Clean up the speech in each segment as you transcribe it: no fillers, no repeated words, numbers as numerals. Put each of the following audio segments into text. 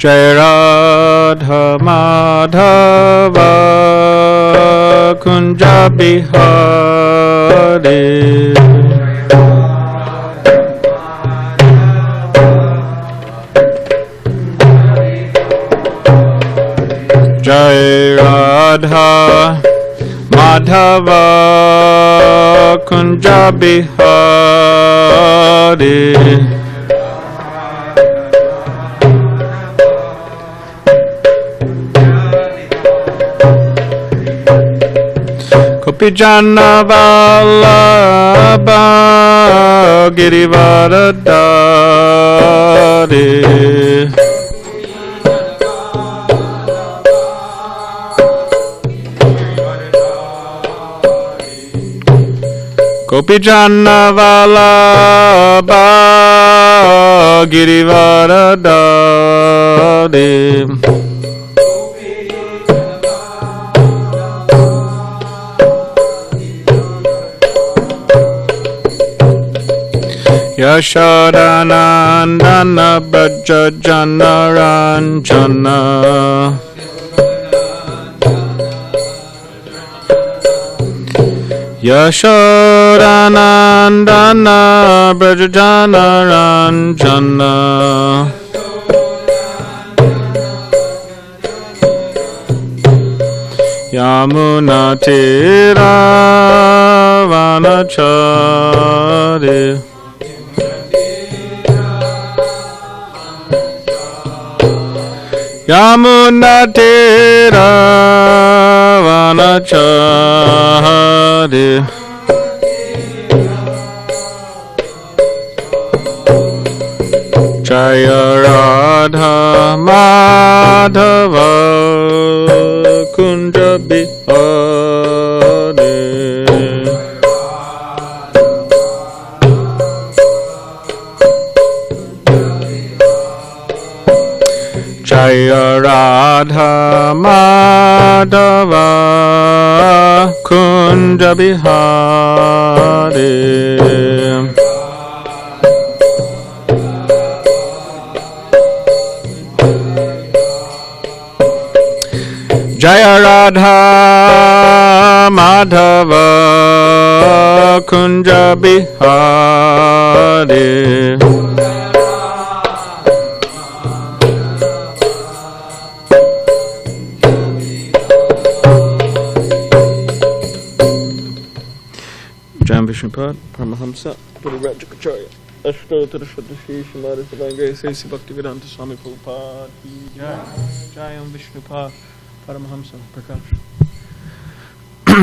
Jai Radha Madhava Kunja Bihari Jai Radha Madhava Kunja Bihari Gopijana Vallabha Girivaradari Gopijana Vallabha Girivaradari Yashodanandana Braja Jana Ranjana Yashodanandana Braja Jana Ranjana Yamuna Tira Vanachari Yamuna Tira Vanachari Jaya Radha Madhava Kunja Bihari Jaya Radha Madhava Kunja Bihari Jaya Radha Madhava Kunja Bihari Jam Vishnupad Paramahamsa Purivajikacharya Ashtottara Shatashi Shamari Savangay Sesi Bhaktivedanta Swami Prabhupada Ki Jai Jayam Vishnupad Paramahamsa Prakash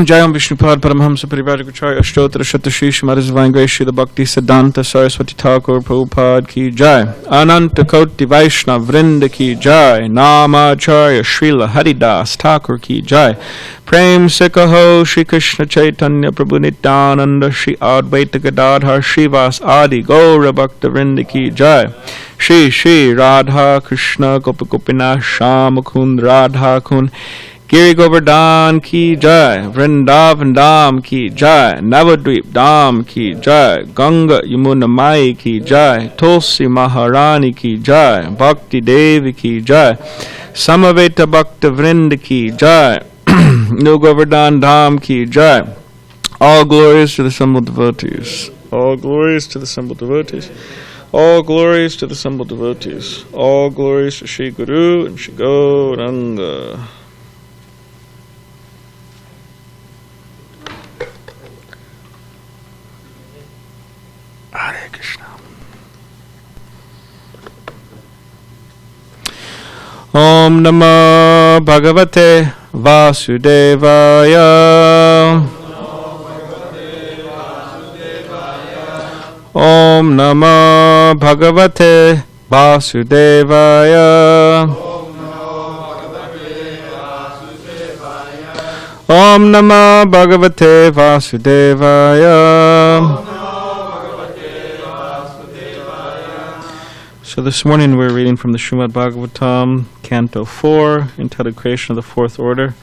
Jayam Vishnupad Paramahamsa Parivrajacharya Ashtottara Shatashi Shamari Savangay Srila Bhakti Siddhanta Saraswati Thakur Prabhupada Ki Jai Ananta Koti Vaishnav Vrinda Ki Jai Namacharya Srila Haridas Thakur Ki Jai Prem Sikaho Shri Krishna Chaitanya Prabhu Nityananda Shri Advaita Gadadhar Shrivas Adi Gaura Bhakta Vrinda Ki Jai Shri Shri Radha Krishna Gopinath Shamakund Radha Kund Giri Govardhan Ki Jai Vrindavan Dham Ki Jai Navadvip Dham Ki Jai Ganga Yamuna Mai Ki Jai Tulsi Maharani Ki Jai Bhakti Devi Ki Jai Samaveta Bhakta Vrinda Ki Jai No Govardhan Dham Ki Jai. All glories to the assembled devotees. All glories to the assembled devotees. All glories to the assembled devotees. All glories to Shri Guru and Shri Gauranga. Hare Krishna. Om Namo Bhagavate Vasudevaya. Om Namo Bhagavate Vasudevaya. Om Namo Bhagavate Vasudevaya. So this morning we're reading from the Srimad Bhagavatam, Canto 4, entitled Creation of the Fourth Order.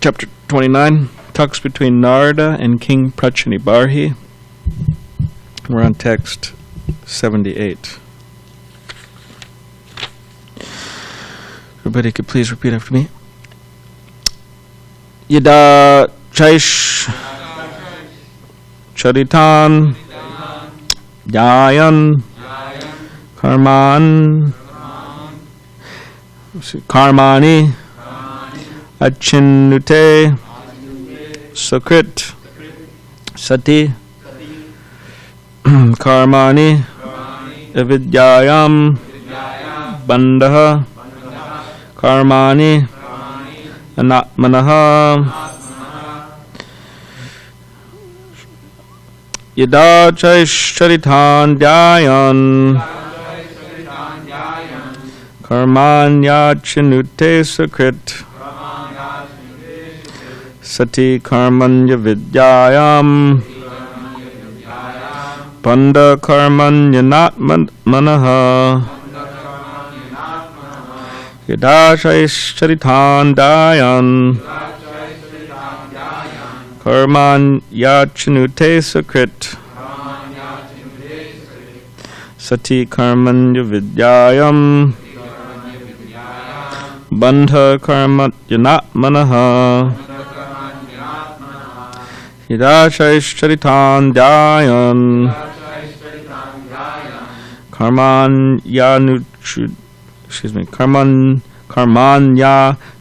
Chapter 29, talks between Narada and King Prachanibarhi. We're on text 78. Everybody could please repeat after me. Yada chaish charitan yayan karman karmani achinute sakrit sati karmani avidyayam bandha karmani anatmanaha yada charitan dhyayan karmanya chinute sakrit sati karmanya vidyayam bandha karmanya anatmanaha yada charitan dhyayan karman yachinute sakrit sati karmanya vidyayam bandha karmanyanatmanaha yada charitan dhyayan karmanya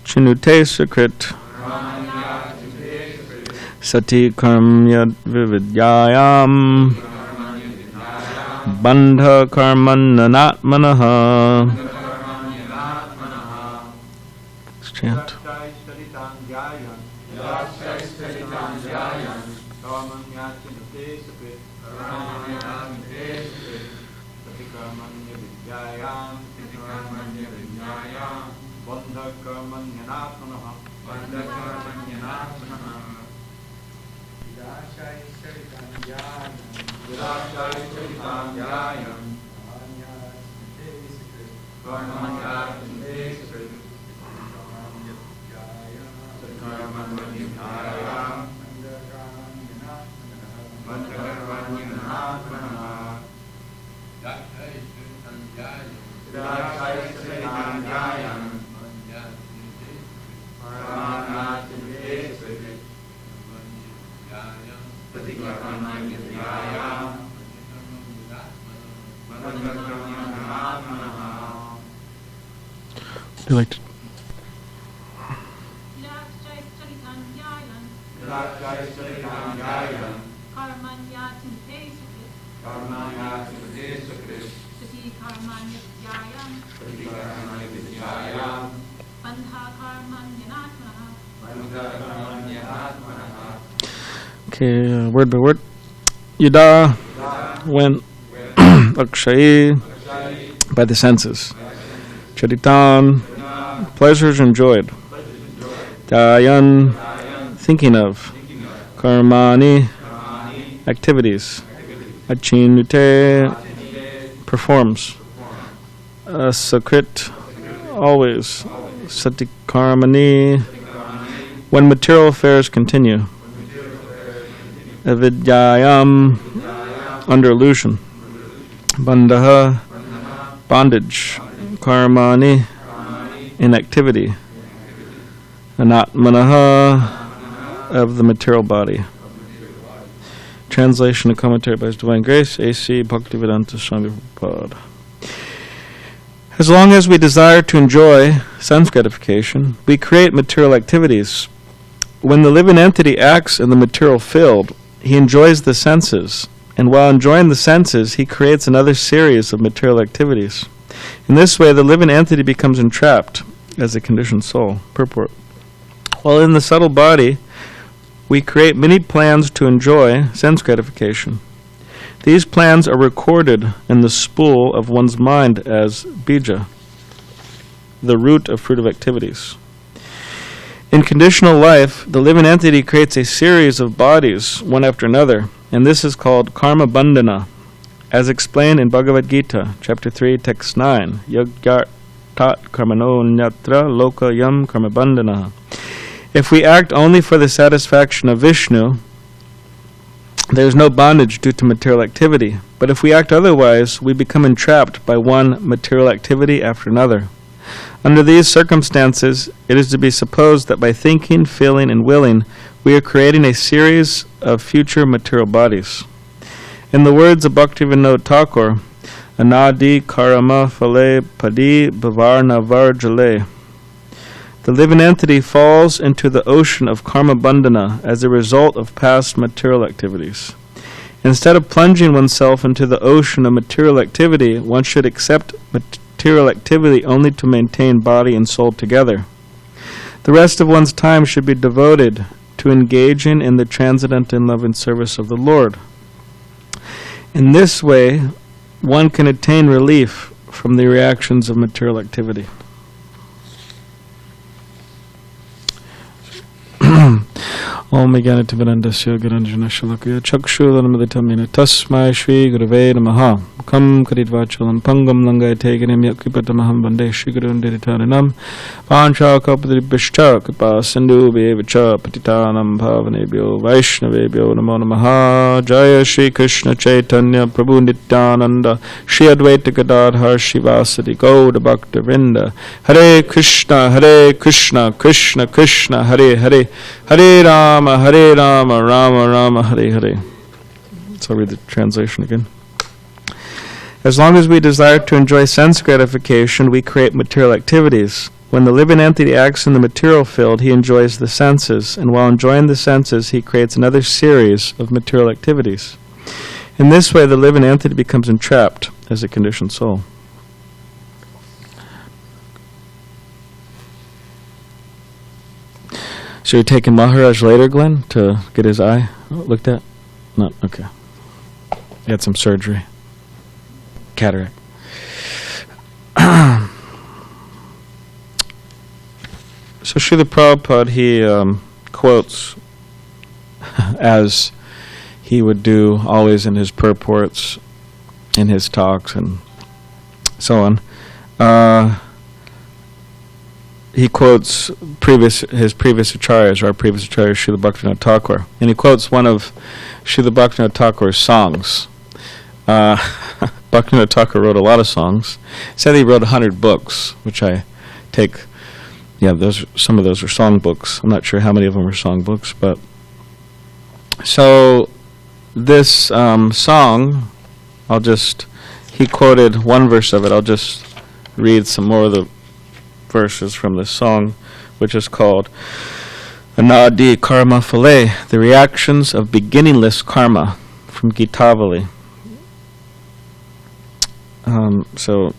chinute sakrit sati karmya vividyayam bandha karmanyanatmanaha. Let's chant. Do you like to? Okay, word by word. Yada, when akshayi, by the senses. Charitan, pleasures enjoyed. Dhyayan, thinking of. Karmani, activities. Achinute, performs. Sakrit, always. Sati karmani, when material affairs continue. Avidyayam, under illusion. Bandha, bondage. Karmani, inactivity. Anatmanaha, of the material body. Translation and commentary by His Divine Grace, A.C. Bhaktivedanta Swami Prabhupada. As long as we desire to enjoy sense gratification, we create material activities. When the living entity acts in the material field, he enjoys the senses, and while enjoying the senses, he creates another series of material activities. In this way, the living entity becomes entrapped as a conditioned soul. Purport. While in the subtle body, we create many plans to enjoy sense gratification. These plans are recorded in the spool of one's mind as bija, the root of fruit of activities. In conditional life, the living entity creates a series of bodies, one after another, and this is called karma bandhana, as explained in Bhagavad Gita, chapter 3, text 9, Yagya tat karmano nyatra loka yam karma bandhana. If we act only for the satisfaction of Vishnu, there is no bondage due to material activity. But if we act otherwise, we become entrapped by one material activity after another. Under these circumstances, it is to be supposed that by thinking, feeling, and willing, we are creating a series of future material bodies. In the words of Bhaktivinoda Thakur, Anadi karama phale padi bhavarna varjale, the living entity falls into the ocean of karma bandhana as a result of past material activities. Instead of plunging oneself into the ocean of material activity, one should accept material activity only to maintain body and soul together. The rest of one's time should be devoted to engaging in the transcendental and loving service of the Lord. In this way, one can attain relief from the reactions of material activity. Om Jnanatimirandasya Garanjana Shalakya Chakshulanamaditamina Tasmai Shri Gurave Namaha Kam Karidvachalam Pangam Langayate Ganem Yakipatamaham Bande Shri Gurunditaranam Pancha Kapadribhishcha Kripa Sindhu Bevacha Patitanam Bhavanebhyo Vaishnavebhyo Namo Namaha Jaya Shri Krishna Chaitanya Prabhu Nityananda Shri Advaita Gadadhar Shivasati Gauda Bhakta Vrinda Hare Krishna Krishna Krishna Hare Hare Hare Rama, Rama Rama, Hare Hare. So I'll read the translation again. As long as we desire to enjoy sense gratification, we create material activities. When the living entity acts in the material field, he enjoys the senses, and while enjoying the senses, he creates another series of material activities. In this way, the living entity becomes entrapped as a conditioned soul. So you're taking Maharaj later, Glenn, to get his eye looked at? No, okay. He had some surgery. Cataract. So Srila Prabhupada, he quotes, as he would do always in his purports, in his talks, and so on. He quotes his previous acharyas, our previous acharya, Srila Bhaktivinoda Thakur. And he quotes one of Srila Bhaktivinoda Thakur's songs. Bhaktivinoda Thakur wrote a lot of songs. He said he wrote 100 books, which I take, some of those are song books. I'm not sure how many of them are song books, but... So, this song, he quoted one verse of it. I'll just read some more of the verses from this song, which is called Anadi Karma Phale, the reactions of beginningless karma, from Gitavali. So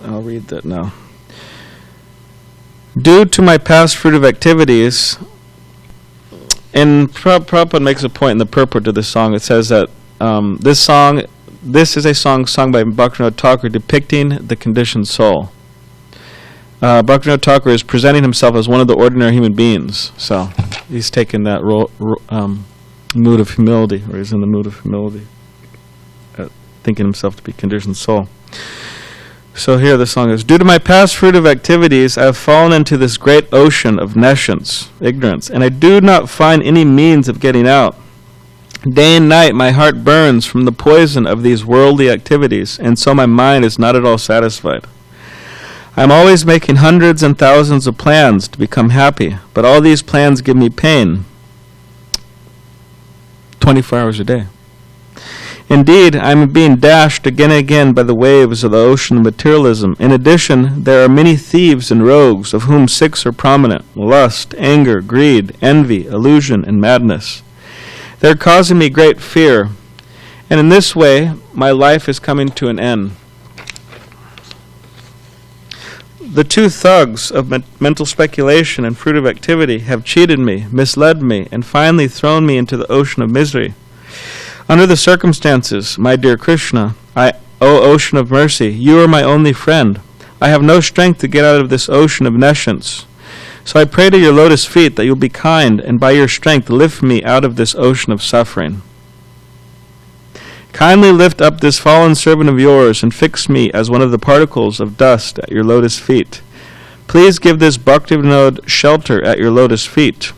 I'll read that now. Due to my past fruitive activities, and Prabhupada makes a point in the purport to this song. It says that this is a song sung by Bhaktivinoda Thakur depicting the conditioned soul. Bhaktivinoda Thakur is presenting himself as one of the ordinary human beings. So he's taken that mood of humility, or he's in the mood of humility, thinking himself to be conditioned soul. So here the song is, due to my past fruitive activities, I have fallen into this great ocean of nescience, ignorance, and I do not find any means of getting out. Day and night my heart burns from the poison of these worldly activities, and so my mind is not at all satisfied. I am always making hundreds and thousands of plans to become happy, but all these plans give me pain 24 hours a day. Indeed, I am being dashed again and again by the waves of the ocean of materialism. In addition, there are many thieves and rogues, of whom 6 are prominent: lust, anger, greed, envy, illusion, and madness. They are causing me great fear, and in this way, my life is coming to an end. The 2 thugs of mental speculation and fruitive activity have cheated me, misled me, and finally thrown me into the ocean of misery. Under the circumstances, my dear Krishna, O ocean of mercy, you are my only friend. I have no strength to get out of this ocean of nescience. So I pray to your lotus feet that you'll be kind, and by your strength lift me out of this ocean of suffering. Kindly lift up this fallen servant of yours and fix me as one of the particles of dust at your lotus feet. Please give this Bhaktivinoda shelter at your lotus feet.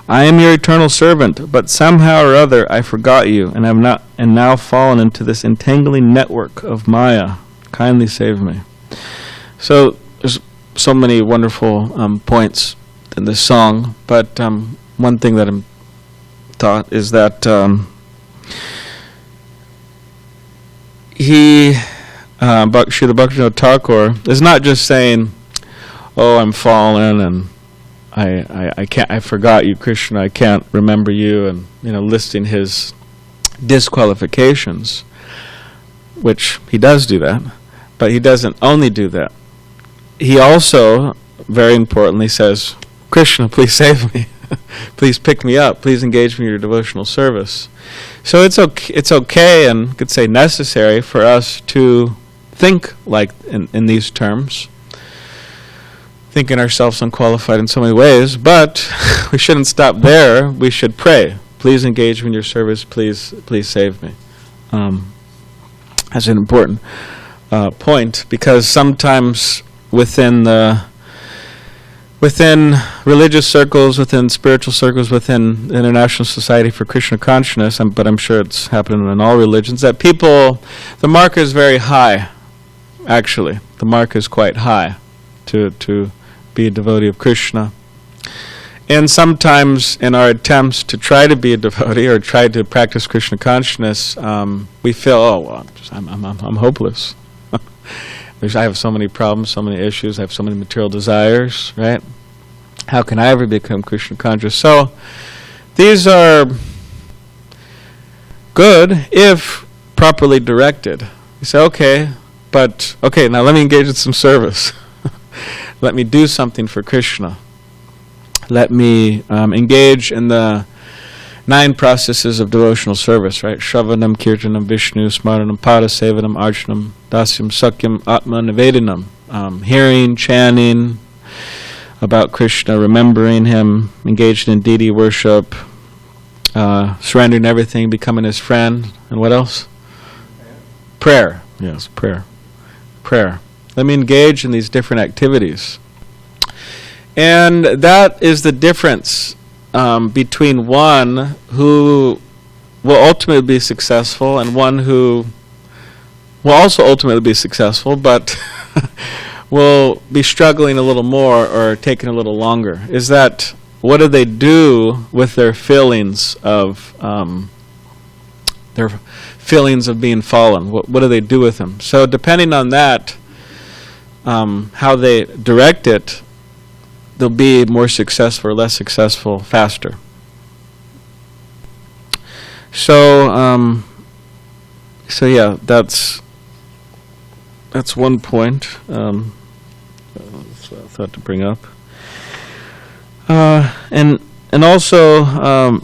I am your eternal servant, but somehow or other I forgot you, and have now fallen into this entangling network of Maya. kindly save me. So there's so many wonderful points in this song, but one thing that I'm taught is that Srila Bhaktivinoda Thakur is not just saying, "Oh, I'm fallen and I forgot you, Krishna. I can't remember you," and listing his disqualifications, which he does do that, but he doesn't only do that. He also, very importantly, says, "Krishna, please save me. Please pick me up. Please engage me in your devotional service." So it's okay, and you could say necessary, for us to think like in these terms, thinking ourselves unqualified in so many ways, but we shouldn't stop there. We should pray. Please engage me in your service. Please save me. That's an important point, because sometimes within religious circles, within spiritual circles, within the International Society for Krishna Consciousness, but I'm sure it's happening in all religions, that the mark is very high, actually. The mark is quite high to be a devotee of Krishna. And sometimes in our attempts to try to be a devotee or try to practice Krishna consciousness, we feel, oh, well, I'm hopeless. I have so many problems, so many issues, I have so many material desires, right? How can I ever become Krishna conscious? So these are good if properly directed. You say, okay, now let me engage in some service. Let me do something for Krishna. Let me engage in the 9 processes of devotional service, right? Shravanam, Kirtanam, Vishnu, Smaranam, Padasevanam, Archanam, Dasyam, Sakyam, Atma, Nivedanam. Hearing, chanting about Krishna, remembering him, engaged in deity worship, surrendering everything, becoming his friend, and what else? Prayer. Yes, prayer. Prayer. Let me engage in these different activities. And that is the difference between one who will ultimately be successful and one who will also ultimately be successful, but will be struggling a little more or taking a little longer. Is that what do they do with their feelings of being fallen? What do they do with them? So depending on that, how they direct it, they'll be more successful or less successful faster. So yeah, that's one point. That's what I thought to bring up. And also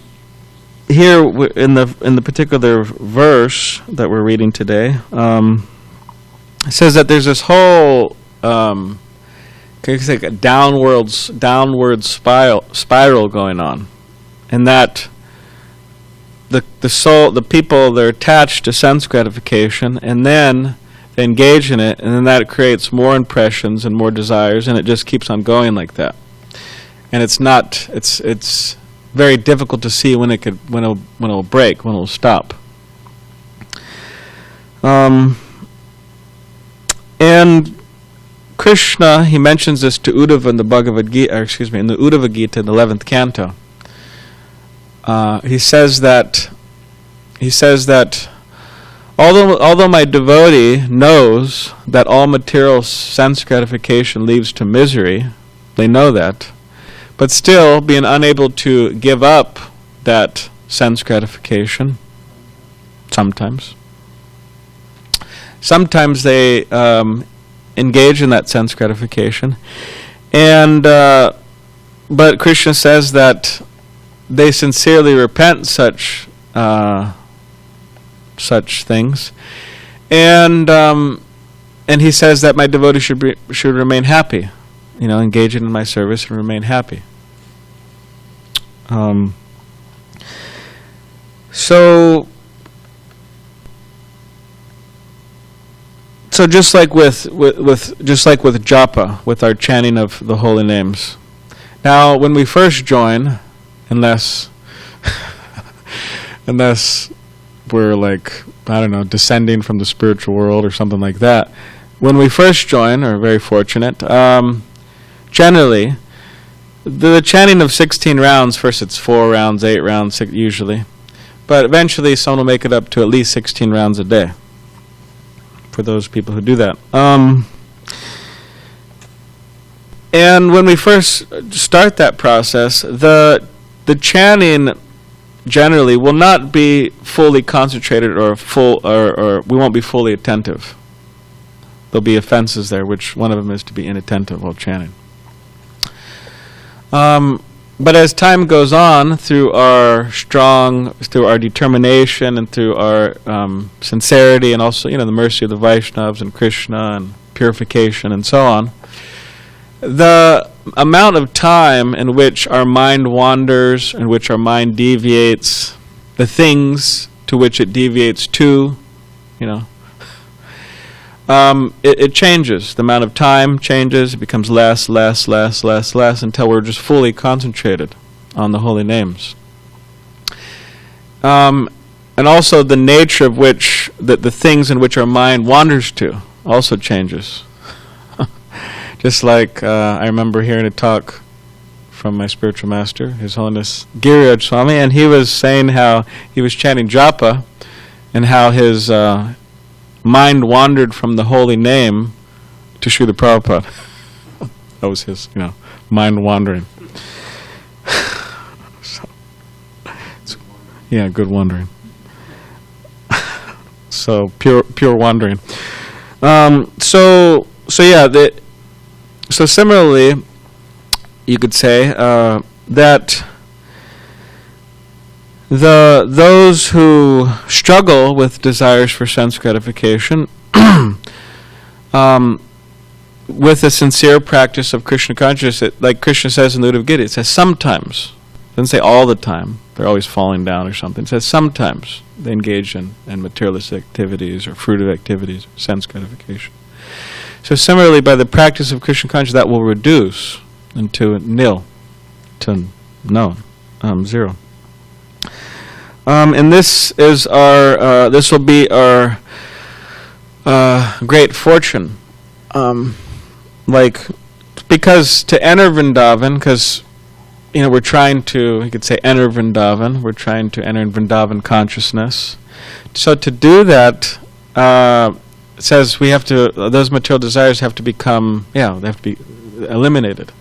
here in the particular verse that we're reading today, it says that there's this whole like a downward spiral going on, and that the soul, the people, they're attached to sense gratification, and then they engage in it, and then that creates more impressions and more desires, and it just keeps on going like that. And it's very difficult to see when it'll break, when it'll stop. And Krishna, he mentions this to Uddhava in the Bhagavad Gita, in the Uddhava Gita in the 11th canto. He says that although my devotee knows that all material sense gratification leads to misery, they know that, but still being unable to give up that sense gratification, sometimes they engage in that sense gratification, and but Krishna says that they sincerely repent such things, and he says that my devotee should remain happy, engaging in my service and remain happy. So just like with japa, with our chanting of the holy names. Now, when we first join, unless we're descending from the spiritual world or something like that, when we first join, are very fortunate, generally, the chanting of 16 rounds, first it's 4 rounds, 8 rounds, 6, usually. But eventually someone will make it up to at least 16 rounds a day, for those people who do that. And when we first start that process, the chanting generally will not be fully concentrated or we won't be fully attentive. There'll be offenses there, which one of them is to be inattentive while chanting. But as time goes on, through our determination and through our sincerity, and also, the mercy of the Vaishnavas and Krishna and purification and so on, the amount of time in which our mind wanders, in which our mind deviates, the things to which it deviates to, it changes. The amount of time changes. It becomes less, until we're just fully concentrated on the holy names. And also the nature of which, the things in which our mind wanders to also changes. Just like I remember hearing a talk from my spiritual master, His Holiness Giriraj Swami, and he was saying how he was chanting japa and how his mind wandered from the holy name to Srila Prabhupada. That was his, mind wandering. Good wandering. So pure wandering. So similarly, you could say that those who struggle with desires for sense gratification, with a sincere practice of Krishna consciousness, like Krishna says in the Uddhava Gita, it says sometimes. It doesn't say all the time. They're always falling down or something. It says sometimes they engage in materialistic activities or fruitive activities, sense gratification. So similarly, by the practice of Krishna consciousness, that will reduce into nil, to no, zero. And this is this will be our great fortune. Because to enter Vrindavan, because we're trying to, you could say, enter Vrindavan. We're trying to enter in Vrindavan consciousness. So to do that, it says we have to, those material desires have to become, they have to be eliminated.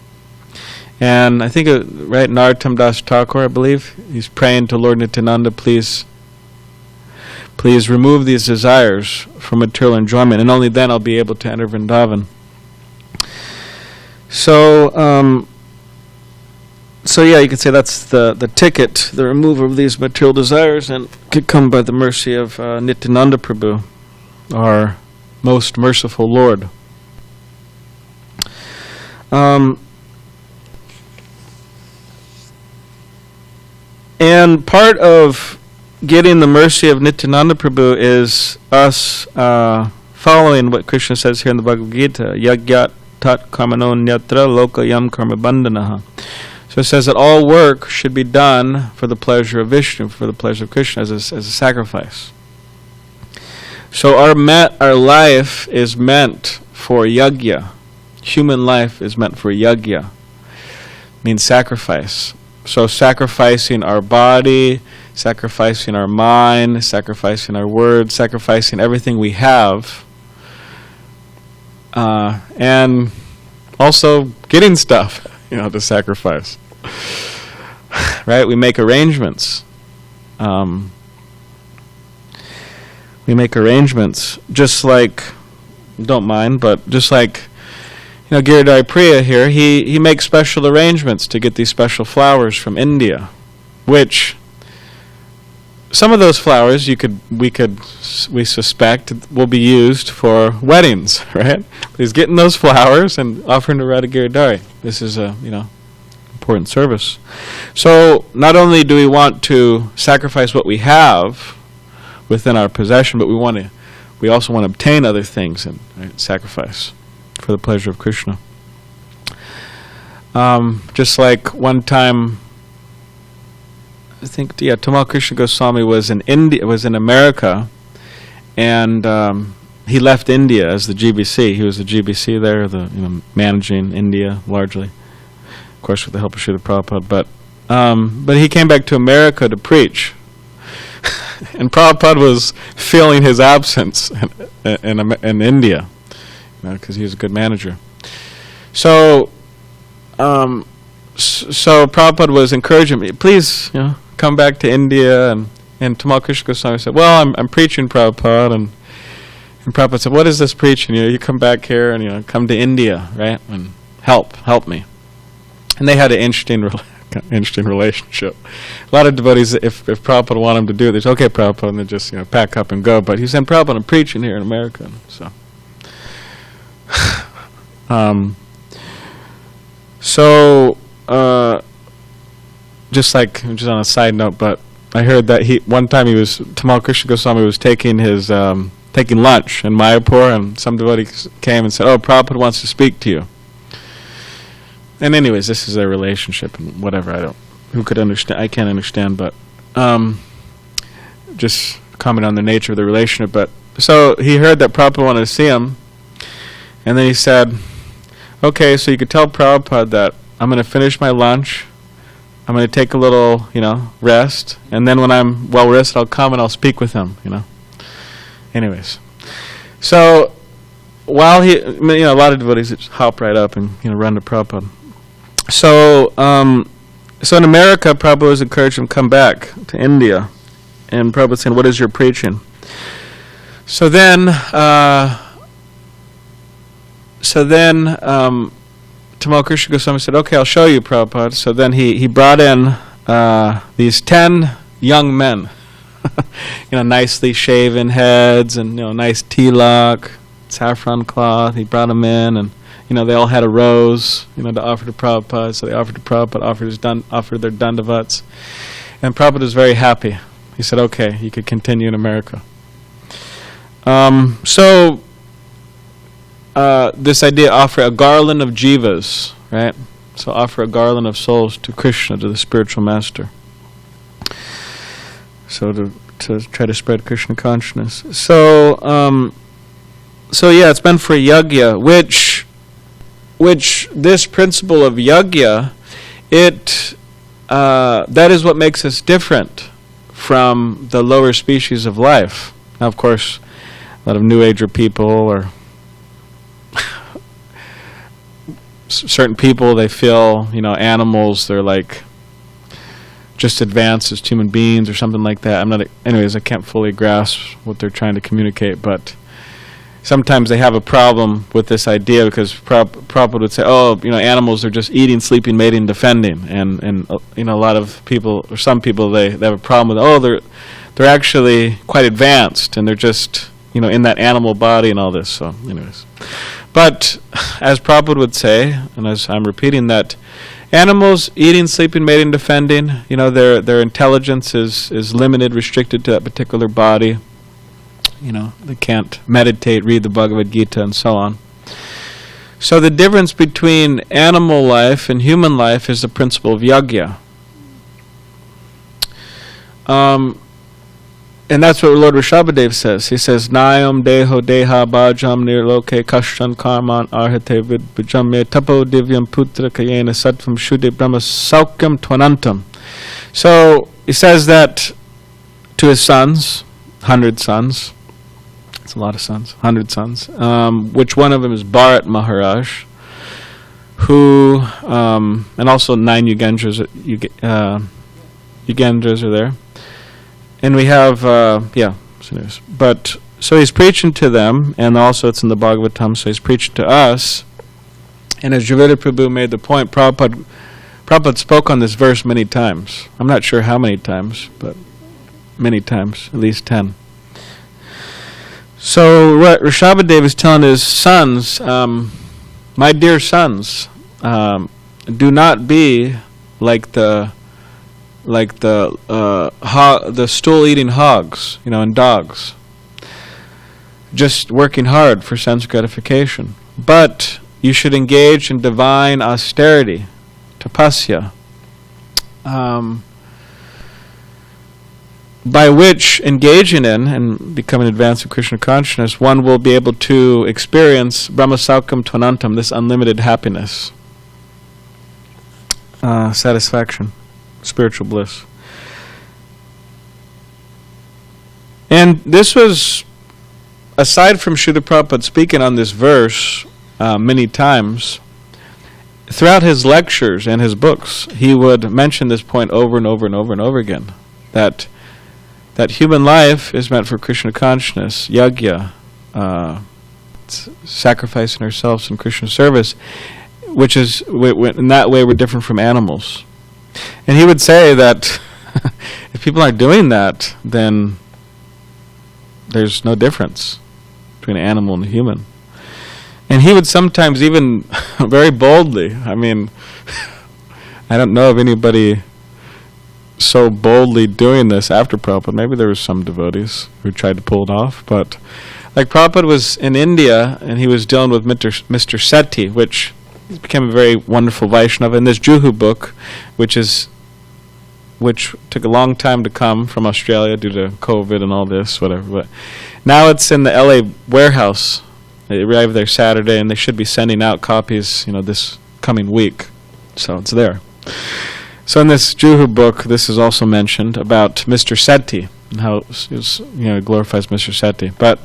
And I think, right, Narottam Das Thakur, I believe, he's praying to Lord Nityananda, please remove these desires from material enjoyment, and only then I'll be able to enter Vrindavan. So you could say that's the ticket, the removal of these material desires, and could come by the mercy of Nityananda Prabhu, our most merciful Lord. And part of getting the mercy of Nityananda Prabhu is us following what Krishna says here in the Bhagavad Gita, Yagya tat karmano nyatra loka yam karma bandhanaha. So it says that all work should be done for the pleasure of Vishnu, for the pleasure of Krishna, as a sacrifice. So our life is meant for Yagya. Human life is meant for Yagya. Means sacrifice. So sacrificing our body, sacrificing our mind, sacrificing our words, sacrificing everything we have, and also getting stuff, to sacrifice. Right? We make arrangements. Just like, don't mind, but just like, Giridhari Priya here, he makes special arrangements to get these special flowers from India, which some of those flowers we suspect will be used for weddings, right? He's getting those flowers and offering to Radha Giridhari. This is a important service. So not only do we want to sacrifice what we have within our possession, but we also want to obtain other things and sacrifice for the pleasure of Krishna. Just like one time, I think, Tamal Krishna Goswami was in America, and he left India as the GBC. He was the GBC there, managing India largely, of course with the help of Srila Prabhupada. But he came back to America to preach, and Prabhupada was feeling his absence in India, because he was a good manager. So Prabhupada was encouraging me, please, come back to India. And Tamal Krishna Goswami said, well, I'm preaching, Prabhupada. And Prabhupada said, what is this preaching? You come back here and, come to India, right? And help me. And they had an interesting relationship. A lot of devotees, if Prabhupada wanted them to do it, they say, okay, Prabhupada, and they just, pack up and go. But he said, Prabhupada, I'm preaching here in America. Just on a side note, but I heard that Tamal Krishna Goswami was taking lunch in Mayapur, and some devotee came and said, oh, Prabhupada wants to speak to you. And anyways, this is their relationship, and whatever, who could understand, I can't understand, but just comment on the nature of the relationship. But so he heard that Prabhupada wanted to see him, and then he said, okay, so you could tell Prabhupada that I'm going to finish my lunch, I'm going to take a little, rest, and then when I'm well rested, I'll come and I'll speak with him, Anyways, so while a lot of devotees just hop right up and run to Prabhupada. So in America, Prabhupada was encouraged him to come back to India, and Prabhupada saying, "What is your preaching?" So then Tamal Krishna Goswami said, okay, I'll show you, Prabhupada. So then he brought in these 10 young men, nicely shaven heads and, nice tilak, saffron cloth. He brought them in, and, they all had a rose, to offer to Prabhupada. So they offered to Prabhupada, offered their dandavats. And Prabhupada was very happy. He said, okay, you could continue in America. This idea, offer a garland of jivas, right? So offer a garland of souls to Krishna, to the spiritual master. So to try to spread Krishna consciousness. So it's meant for Yagya, which this principle of Yagya, that is what makes us different from the lower species of life. Now, of course, a lot of New Ager people or certain people, they feel, animals, they're like just advanced as human beings or something like that. I can't fully grasp what they're trying to communicate, but sometimes they have a problem with this idea because Prabhupada would say, animals are just eating, sleeping, mating, defending, and a lot of people, or some people, they have a problem with, they're actually quite advanced, and they're just, in that animal body and all this. So anyways. But, as Prabhupada would say, and as I'm repeating that, animals eating, sleeping, mating, defending, their intelligence is limited, restricted to that particular body. They can't meditate, read the Bhagavad Gita, and so on. So the difference between animal life and human life is the principle of Yagya. And that's what Lord Rishabhadev says. He says, Nayam deho deha bhajam nirloke kashtan karman arhate vidbhajamye tapo divyam putra kayena sattvam shuddhi brahma saukyam tvanantam. So he says that to his sons, 100 sons. It's a lot of sons, 100 sons. Which one of them is Bharat Maharaj, who, and also 9 Yugendras are there. And we have, so he's preaching to them, and also it's in the Bhagavatam, so he's preaching to us. And as Javeda Prabhu made the point, Prabhupada spoke on this verse many times. I'm not sure how many times, but many times, at least 10. So what Rishabhadev is telling his sons, my dear sons, do not be like the stool-eating hogs, and dogs, just working hard for sense gratification. But you should engage in divine austerity, by which engaging in and becoming advanced in Krishna consciousness, one will be able to experience Brahmasaukam Tvanantam, this unlimited happiness, satisfaction, spiritual bliss. And this was, aside from Srila Prabhupada speaking on this verse many times, throughout his lectures and his books, he would mention this point over and over and over and over again, that human life is meant for Krishna consciousness, Yagya, sacrificing ourselves in Krishna service, which is, in that way, we're different from animals. And he would say that if people aren't doing that, then there's no difference between an animal and a human. And he would sometimes even very boldly, I mean, I don't know of anybody so boldly doing this after Prabhupada. Maybe there were some devotees who tried to pull it off, but like Prabhupada was in India and he was dealing with Mr. Seti, which became a very wonderful Vaishnava in this Juhu book, which took a long time to come from Australia due to COVID and all this, whatever. But now it's in the LA warehouse. They arrived there Saturday, and they should be sending out copies, this coming week. So it's there. So in this Juhu book, this is also mentioned about Mr. Seti and how it glorifies Mr. Seti. But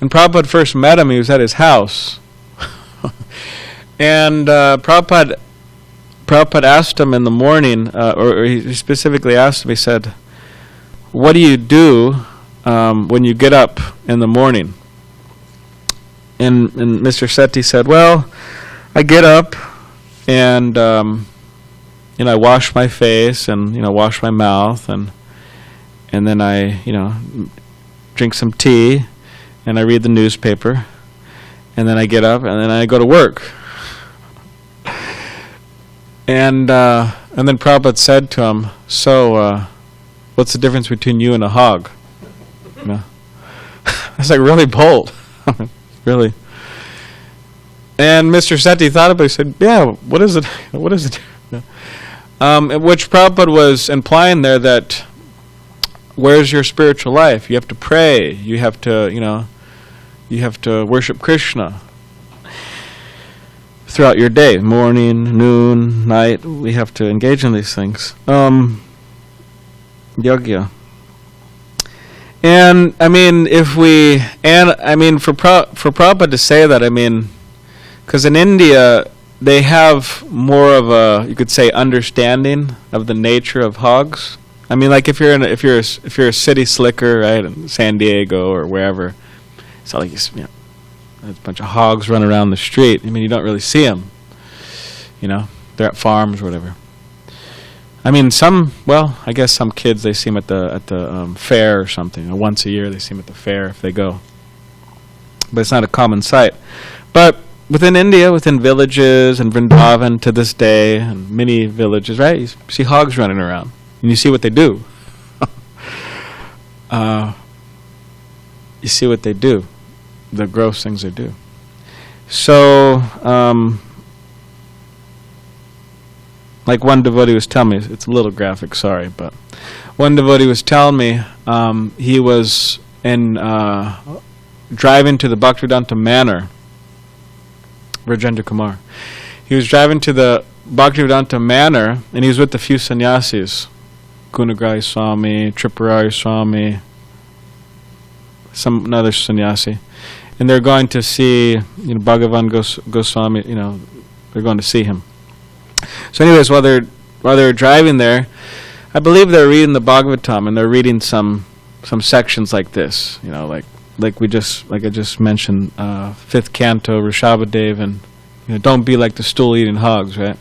when Prabhupada first met him, he was at his house, and Prabhupada asked him in the morning, or he specifically asked him, he said, "What do you do when you get up in the morning?" And Mr. Seti said, "Well, I get up and I wash my face and wash my mouth and then I drink some tea and I read the newspaper and then I get up and then I go to work." And then Prabhupada said to him, "So, what's the difference between you and a hog?" That's like really bold, really. And Mr. Seti thought about it. He said, "Yeah, what is it? What is it?" Which Prabhupada was implying there that where's your spiritual life? You have to pray. You have to, you have to worship Krishna throughout your day, morning, noon, night. We have to engage in these things. Yagya. And I mean, for Prabhupada to say that, because in India they have more of a, you could say, understanding of the nature of hogs. Like if you're a city slicker, right, in SanDiego or wherever, it's not like there's a bunch of hogs running around the street. You don't really see them. They're at farms or whatever. I guess some kids, they see them at the fair or something. Or once a year they see them at the fair if they go. But it's not a common sight. But within India, within villages and Vrindavan to this day, and many villages, right, you see hogs running around. And you see what they do. You see what they do. The gross things they do. So, like one devotee was telling me, it's a little graphic, sorry, but one devotee was telling me he was driving to the Bhaktivedanta Manor, Rajendra Kumar. He was driving to the Bhaktivedanta Manor, and he was with a few sannyasis, Gunagrahi Swami, Tripurari Swami, another sannyasi. And they're going to see, Bhagavan Goswami, they're going to see him. So anyways, while they're driving there, I believe they're reading the Bhagavatam, and they're reading some sections like this, like I just mentioned, 5th canto, Rishabhadev, and don't be like the stool-eating hogs, right?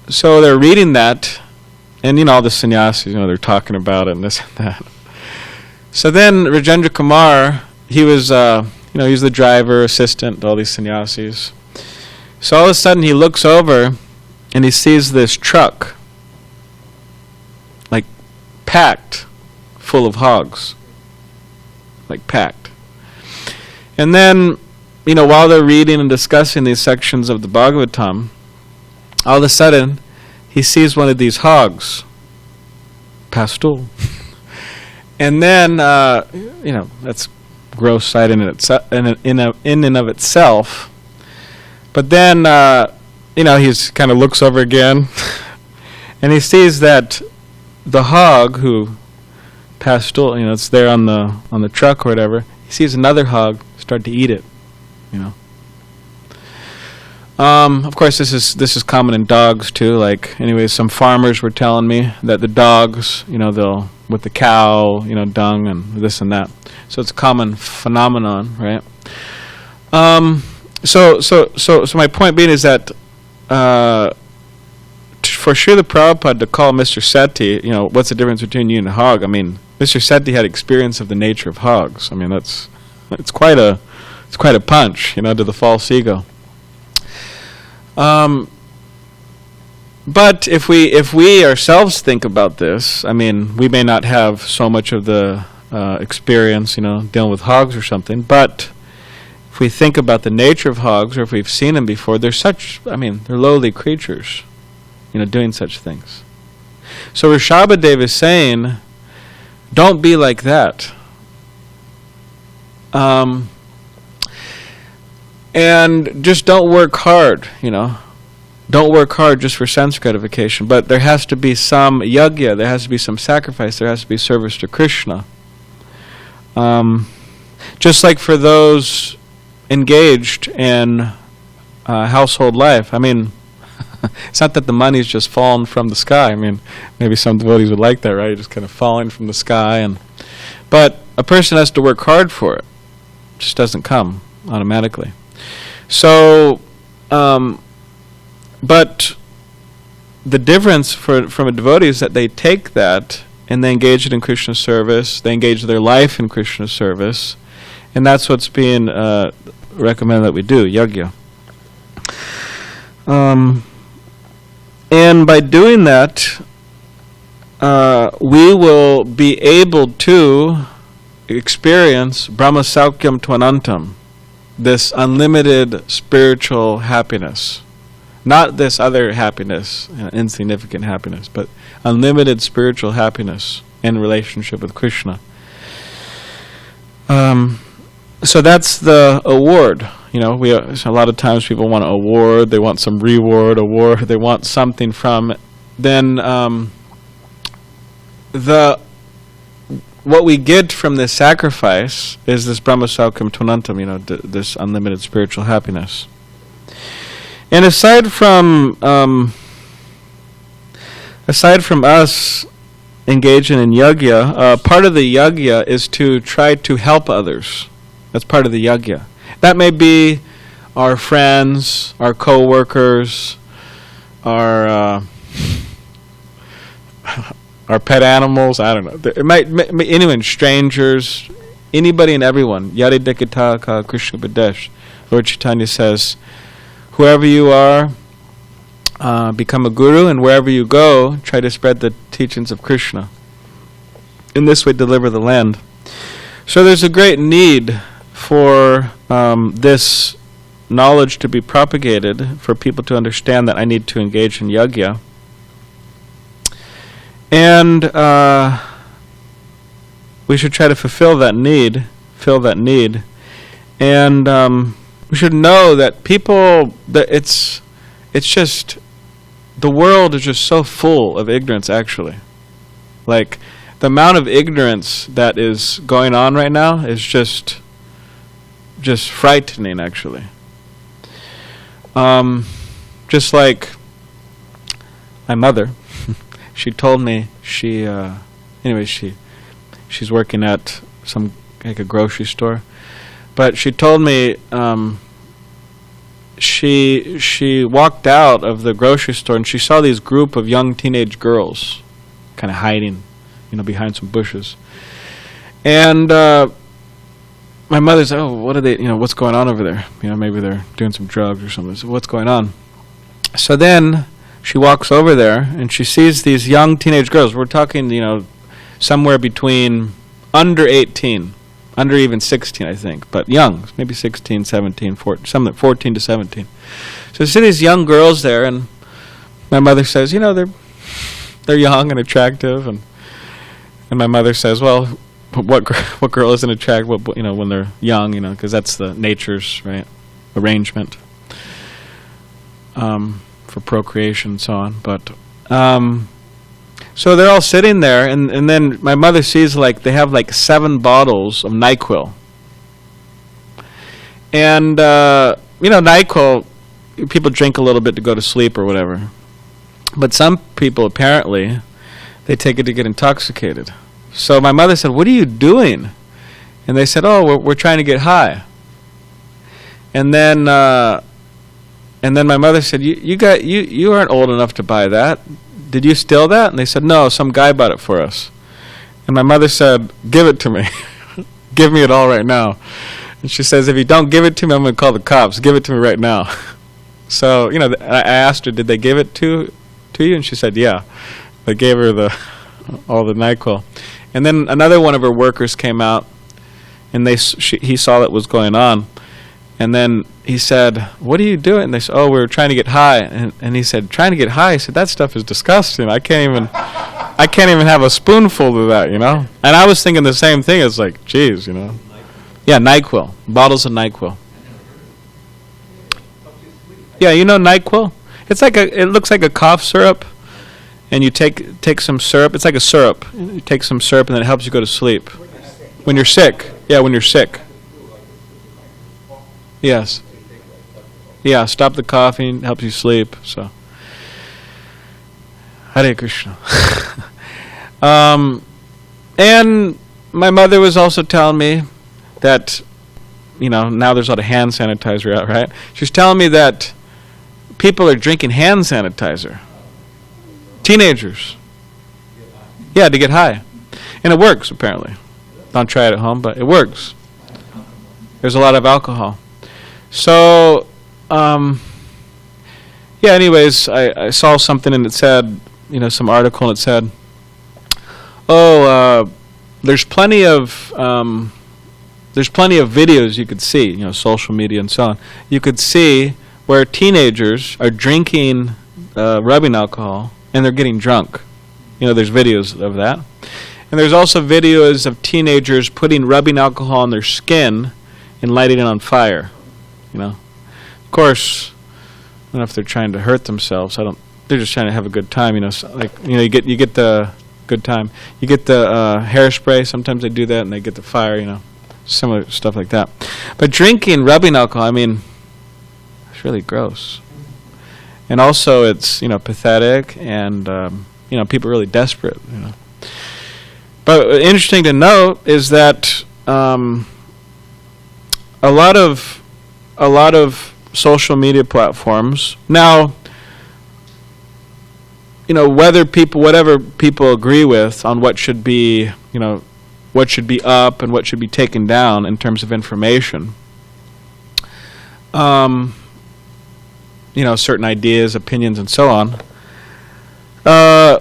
So they're reading that, and all the sannyasis, they're talking about it and this and that. So then Rajendra Kumar, he was, he's the driver, assistant, all these sannyasis. So all of a sudden he looks over and he sees this truck, like packed full of hogs, like packed. And then, while they're reading and discussing these sections of the Bhagavatam, all of a sudden he sees one of these hogs pastul. And then, that's gross sight in and of itself. But then, he's kind of looks over again, and he sees that the hog who pastul, it's there on the truck or whatever. He sees another hog start to eat it. Of course, this is common in dogs too. Like, anyways, some farmers were telling me that the dogs, they'll with the cow, dung and this and that. So it's a common phenomenon, right? So my point being is that for Srila Prabhupada to call Mr. Seti, what's the difference between you and a hog? I mean, Mr. Seti had experience of the nature of hogs. I mean, it's quite a punch, to the false ego. But if we ourselves think about this, I mean, we may not have so much of the experience, dealing with hogs or something. But if we think about the nature of hogs, or if we've seen them before, they're lowly creatures, doing such things. So Rishabhadev is saying, don't be like that. And just don't work hard, Don't work hard just for sense gratification. But there has to be some yagya, there has to be some sacrifice, there has to be service to Krishna. Just like for those engaged in household life. I mean, it's not that the money's just fallen from the sky. I mean, maybe some devotees would like that, right? Just kind of falling from the sky. But a person has to work hard for it. It just doesn't come automatically. So, but the difference from a devotee is that they take that and they engage it in Krishna service, they engage their life in Krishna service, and that's what's being recommended that we do, Yagya. And by doing that, we will be able to experience Brahma Saukyam Tvanantam, this unlimited spiritual happiness. Not this other happiness, insignificant happiness, but unlimited spiritual happiness in relationship with Krishna. So that's the award. A lot of times people want an award, they want some reward, they want something from it. Then what we get from this sacrifice is this Brahma Saukyam Tvanantam, this unlimited spiritual happiness. And aside from us engaging in yagya, part of the yagya is to try to help others. That's part of the yagya. That may be our friends, our co-workers, our pet animals. I don't know. It might anyone, strangers, anybody and everyone. Yadi Dekitaka Krishna Badesh. Lord Chaitanya says, whoever you are, become a guru, and wherever you go, try to spread the teachings of Krishna. In this way, deliver the land. So there's a great need for this knowledge to be propagated, for people to understand that I need to engage in yagya. And we should try to fulfill that need, and we should know that it's just, the world is just so full of ignorance, actually. Like, the amount of ignorance that is going on right now is just frightening, actually. Just like my mother, she told me she's working at a grocery store. But she told me she walked out of the grocery store and she saw these group of young teenage girls kind of hiding, behind some bushes. And my mother's, what are they, what's going on over there? Maybe they're doing some drugs or something. So what's going on? So then she walks over there and she sees these young teenage girls. We're talking, somewhere between under 18. Under even 16, I think, but young, maybe 16, 17, 14, 14 to 17. So you see these young girls there, and my mother says, they're young and attractive, and And my mother says, well, what girl isn't attracted, when they're young, because that's the nature's, right, arrangement for procreation and so on. But so they're all sitting there, and then my mother sees they have 7 bottles of NyQuil. And NyQuil, people drink a little bit to go to sleep or whatever. But some people apparently, they take it to get intoxicated. So my mother said, "What are you doing?" And they said, "Oh, we're trying to get high." And then my mother said, "You aren't old enough to buy that. Did you steal that?" And they said, "No, some guy bought it for us." And my mother said, "Give it to me. Give me it all right now." And she says, "If you don't give it to me, I'm going to call the cops. Give it to me right now." So, I asked her, "Did they give it to you?" And she said, "Yeah." They gave her all the NyQuil. And then another one of her workers came out, and he saw what was going on. And then he said, "What are you doing?" And they said, "Oh, we're trying to get high." And he said, "Trying to get high?" He said, "That stuff is disgusting. I can't even have a spoonful of that, And I was thinking the same thing. It's like, geez, Yeah, NyQuil. Bottles of NyQuil. Yeah, NyQuil? It looks like a cough syrup, and you take some syrup. It's like a syrup. You take some syrup, and then it helps you go to sleep. When you're sick. Yeah, when you're sick. Yes. Yeah, stop the coughing, helps you sleep. So, Hare Krishna. And my mother was also telling me that, now there's a lot of hand sanitizer out, right? She's telling me that people are drinking hand sanitizer. Teenagers. Yeah, to get high. And it works, apparently. Don't try it at home, but it works. There's a lot of alcohol. So, anyways, I saw something and it said, some article and it said, there's plenty of videos you could see, social media and so on. You could see where teenagers are drinking rubbing alcohol and they're getting drunk. There's videos of that. And there's also videos of teenagers putting rubbing alcohol on their skin and lighting it on fire. Of course, I don't know if they're trying to hurt themselves. They're just trying to have a good time. You get the good time. You get the hairspray. Sometimes they do that, and they get the fire. Similar stuff like that. But drinking rubbing alcohol, it's really gross. And also, it's pathetic, and people are really desperate. But interesting to note is that a lot of social media platforms now, whatever people agree with on what should be, what should be up and what should be taken down in terms of information. Certain ideas, opinions, and so on.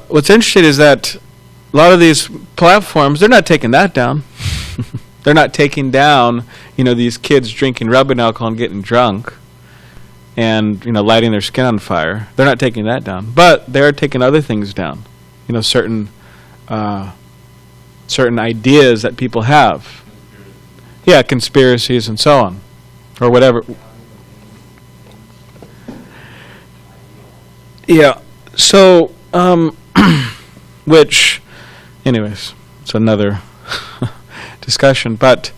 What's interesting is that a lot of these platforms, they're not taking that down. They're not taking down, these kids drinking rubbing alcohol and getting drunk and, lighting their skin on fire. They're not taking that down. But they're taking other things down. Certain ideas that people have. Yeah, conspiracies and so on. Or whatever. Yeah. So, which, anyways, it's another discussion. But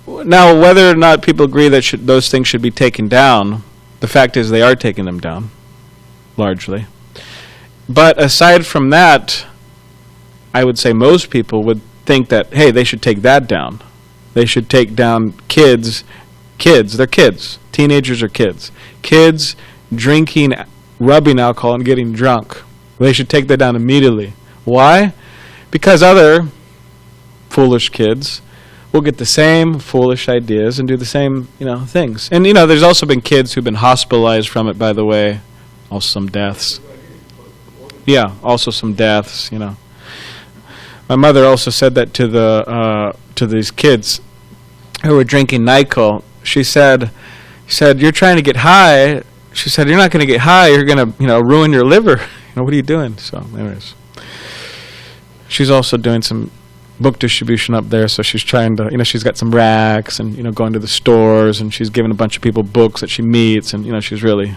now, whether or not people agree that those things should be taken down, the fact is they are taking them down, largely. But aside from that, I would say most people would think that, hey, they should take that down. They should take down kids, they're kids. Teenagers are kids. Kids drinking rubbing alcohol and getting drunk. They should take that down immediately. Why? Because other foolish kids will get the same foolish ideas and do the same, things. And, there's also been kids who've been hospitalized from it, by the way. Also some deaths. Yeah, also some deaths, My mother also said that to these kids who were drinking NyQuil. She said, "You're trying to get high." She said, "You're not going to get high. You're going to, ruin your liver. What are you doing?" So, anyways. she's also doing some book distribution up there, so she's trying to, she's got some racks and, going to the stores, and she's giving a bunch of people books that she meets, and, she's really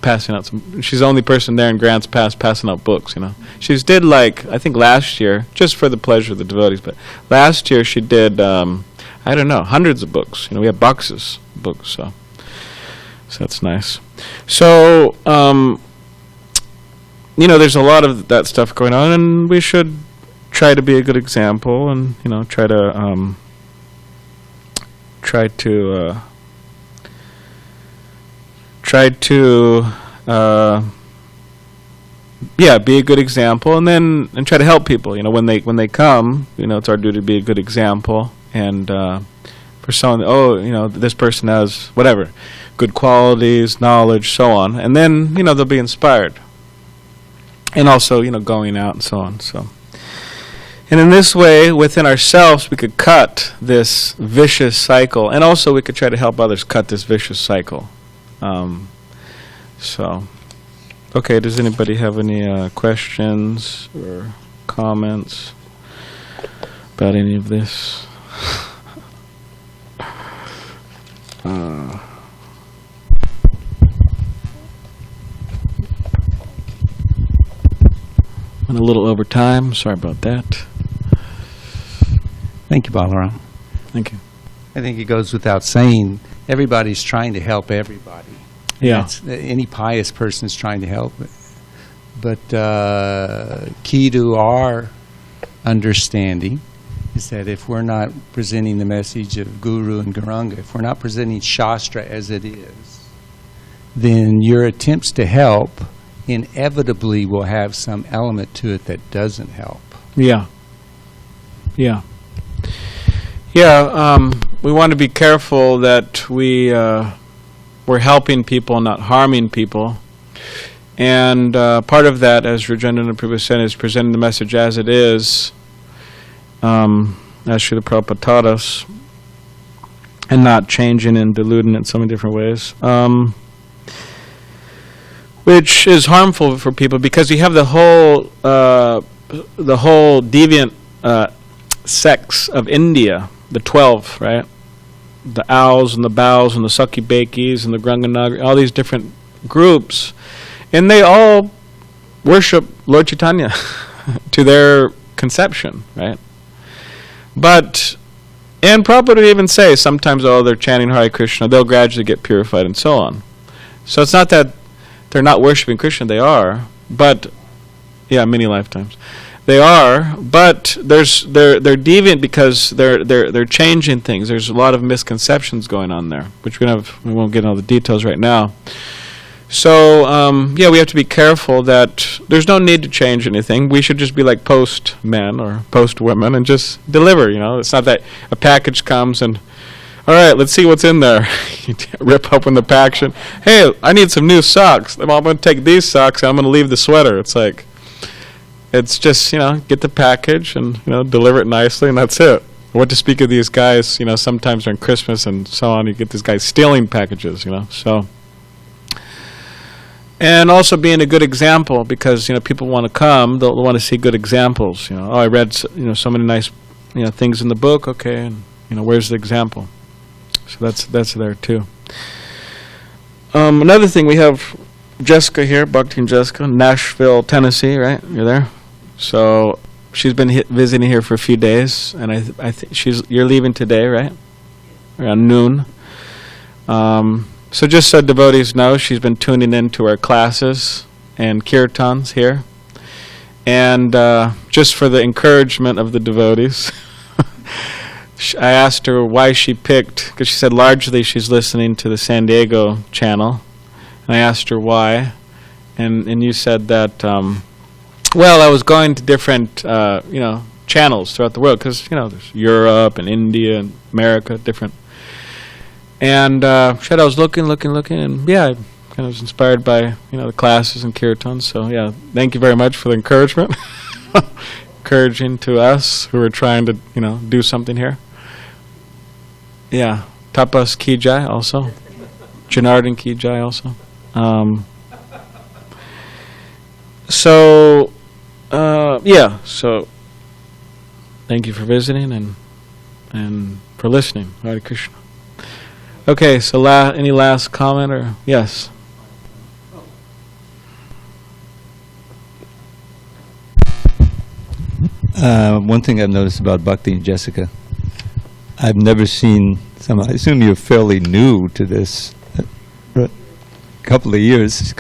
passing out she's the only person there in Grants Pass passing out books, She's did, I think last year, just for the pleasure of the devotees, but last year she did, hundreds of books. We have boxes of books, so that's nice. So, there's a lot of that stuff going on, and we should try to be a good example, and try to be a good example, and try to help people. When they come, it's our duty to be a good example, and for someone, this person has whatever, good qualities, knowledge, so on, and then they'll be inspired, and also going out and so on. So. And in this way, within ourselves, we could cut this vicious cycle, and also we could try to help others cut this vicious cycle. Okay, does anybody have any questions or comments about any of this? Went a little over time, sorry about that. Thank you, Balaram. Thank you. I think it goes without saying, everybody's trying to help everybody. Yeah. Any pious person is trying to help. But key to our understanding is that if we're not presenting the message of Guru and Gauranga, if we're not presenting Shastra as it is, then your attempts to help inevitably will have some element to it that doesn't help. Yeah. We want to be careful that we're helping people, not harming people. And part of that, as Rajendra Prabhu said, is presenting the message as it is, as Srila Prabhupada taught us, and not changing and diluting it in so many different ways. Which is harmful for people, because you have the whole deviant sects of India, the 12, right? The owls and the bows and the Sakhi Bekis and the Granganagari, all these different groups, and they all worship Lord Chaitanya to their conception, right? And Prabhupada would even say sometimes, they're chanting Hare Krishna, they'll gradually get purified and so on. So it's not that they're not worshiping Krishna, they are, but, many lifetimes. They are, but they're deviant because they're changing things. There's a lot of misconceptions going on there, which we won't get into all the details right now. So we have to be careful that there's no need to change anything. We should just be like post men or post women and just deliver. It's not that a package comes and, all right, let's see what's in there. You rip open the package and, hey, I need some new socks. I'm going to take these socks and I'm going to leave the sweater. It's just, get the package and, deliver it nicely, and that's it. What to speak of these guys, sometimes during Christmas and so on, you get these guys stealing packages, so. And also being a good example, because, people want to come, they'll want to see good examples, I read, so many nice, things in the book, okay, and, where's the example? So that's there too. Another thing, we have Jessica here, Bhakti and Jessica, Nashville, Tennessee, right? You're there? So she's been visiting here for a few days, and I think you're leaving today, right? Around noon. So just so devotees know, she's been tuning into our classes and kirtans here, and just for the encouragement of the devotees, I asked her why she picked, because she said largely she's listening to the SanDiego channel, and I asked her why, and you said that. I was going to different, channels throughout the world, because, there's Europe and India and America, different. And she said I was looking, and I kind of was inspired by, the classes and kirtans. So, thank you very much for the encouragement. Encouraging to us who are trying to, do something here. Yeah, Tapas Ki Jai also. Janardhan Ki Jai also. Yeah, so thank you for visiting and for listening. Hare Krishna. Okay, so any last comment or yes? One thing I've noticed about Bhakti and Jessica, I've never seen I assume you're fairly new to this, a couple of years.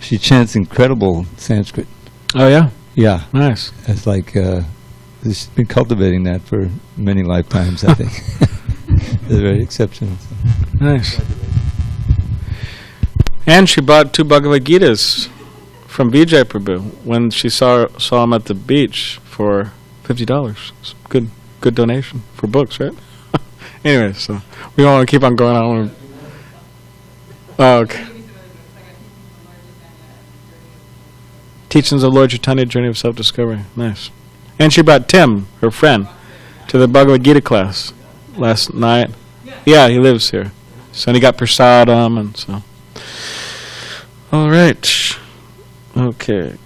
She chants incredible Sanskrit. Oh, yeah? Yeah. Nice. It's like, she's been cultivating that for many lifetimes, I think. It's very exceptional. Nice. And she bought 2 Bhagavad Gitas from Vijay Prabhu when she saw him at the beach for $50. It's good donation for books, right? Anyway, so we don't want to keep on going on. Oh, okay. Teachings of Lord Chaitanya, Journey of Self-Discovery. Nice. And she brought Tim, her friend, to the Bhagavad Gita class last night. Yeah, he lives here. So he got prasadam and so. All right. Okay.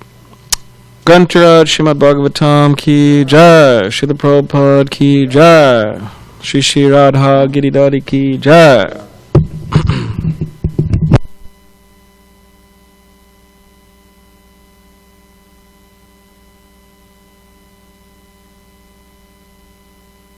Grantaraj Srimad Bhagavatam ki jai. Srila Prabhupada ki jai. Shri Shri Radha Giridhari ki jai.